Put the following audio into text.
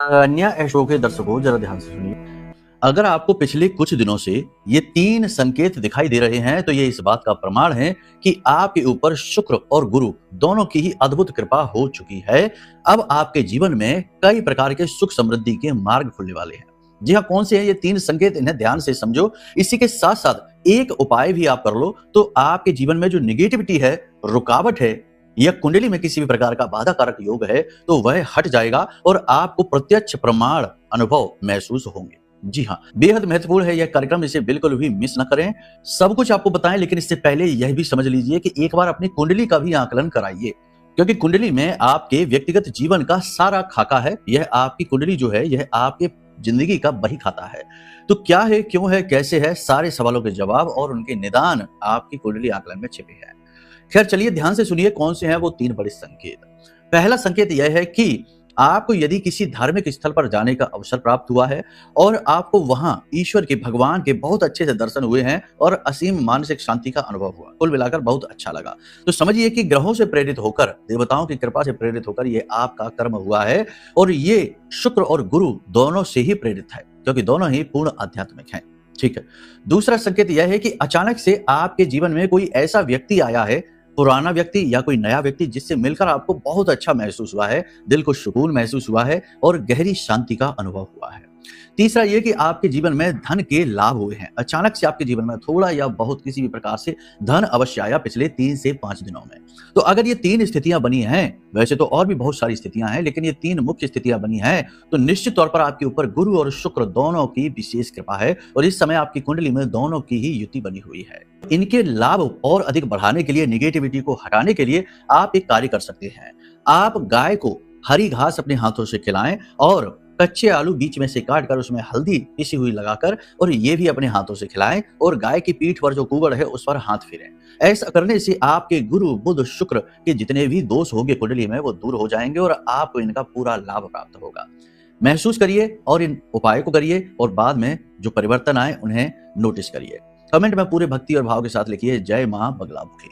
न्याय शो के दर्शकों जरा ध्यान से सुनिए। अगर आपको पिछले कुछ दिनों से ये 3 संकेत दिखाई दे रहे हैं तो ये इस बात का प्रमाण है कि आपके ऊपर शुक्र और गुरु दोनों की ही अद्भुत कृपा हो चुकी है। अब आपके जीवन में कई प्रकार के सुख समृद्धि के मार्ग खुलने वाले हैं। जी हाँ, कौन से हैं ये 3 संकेत, इन्हें ध्यान से समझो। इसी के साथ साथ एक उपाय भी आप कर लो तो आपके जीवन में जो निगेटिविटी है, रुकावट है या कुंडली में किसी भी प्रकार का बाधा कारक योग है तो वह हट जाएगा और आपको प्रत्यक्ष प्रमाण अनुभव महसूस होंगे। जी हाँ, बेहद महत्वपूर्ण है यह कार्यक्रम, इसे बिल्कुल भी मिस न करें। सब कुछ आपको बताएं, लेकिन इससे पहले यह भी समझ लीजिए कि एक बार अपनी कुंडली का भी आकलन कराइए, क्योंकि कुंडली में आपके व्यक्तिगत जीवन का सारा खाका है। यह आपकी कुंडली जो है यह आपके जिंदगी का बही खाता है। तो क्या है, क्यों है, कैसे है, सारे सवालों के जवाब और उनके निदान आपकी कुंडली आकलन में छिपे हैं। खैर चलिए ध्यान से सुनिए कौन से हैं वो 3 बड़े संकेत। पहला संकेत यह है कि आपको यदि किसी धार्मिक स्थल पर जाने का अवसर प्राप्त हुआ है और आपको वहां ईश्वर के, भगवान के बहुत अच्छे से दर्शन हुए हैं और असीम मानसिक शांति का अनुभव हुआ, कुल मिलाकर बहुत अच्छा लगा, तो समझिए कि ग्रहों से प्रेरित होकर, देवताओं की कृपा से प्रेरित होकर ये आपका कर्म हुआ है और ये शुक्र और गुरु दोनों से ही प्रेरित है, क्योंकि दोनों ही पूर्ण आध्यात्मिक हैं। ठीक है। दूसरा संकेत यह है कि अचानक से आपके जीवन में कोई ऐसा व्यक्ति आया है, पुराना व्यक्ति या कोई नया व्यक्ति, जिससे मिलकर आपको बहुत अच्छा महसूस हुआ है, दिल को सुकून महसूस हुआ है और गहरी शांति का अनुभव हुआ है। तीसरा ये कि आपके जीवन में धन के लाभ हुए हैं। अचानक से आपके जीवन में थोड़ा या बहुत किसी भी प्रकार से धन अवश्य आया पिछले 3 से 5 दिनों में। तो अगर ये 3 स्थितियां बनी हैं, वैसे तो और भी बहुत सारी स्थितियां हैं, लेकिन ये 3 मुख्य स्थितियां बनी हैं, तो निश्चित तौर पर आपके ऊपर गुरु और शुक्र दोनों की विशेष कृपा है और इस समय आपकी कुंडली में दोनों की ही युति बनी हुई है। इनके लाभ और अधिक बढ़ाने के लिए, निगेटिविटी को हटाने के लिए आप एक कार्य कर सकते हैं। आप गाय को हरी घास अपने हाथों से खिलाएं और कच्चे आलू बीच में से काट कर उसमें हल्दी पिसी हुई लगाकर और ये भी अपने हाथों से खिलाएं और गाय की पीठ पर जो कुबड़ है उस पर हाथ फेरें। ऐसा करने से आपके गुरु बुध शुक्र के जितने भी दोष होंगे कुंडली में वो दूर हो जाएंगे और आपको इनका पूरा लाभ प्राप्त होगा। महसूस करिए और इन उपायों को करिए और बाद में जो परिवर्तन आए उन्हें नोटिस करिए। कमेंट में पूरे भक्ति और भाव के साथ लिखिए, जय मां बगलामुखी।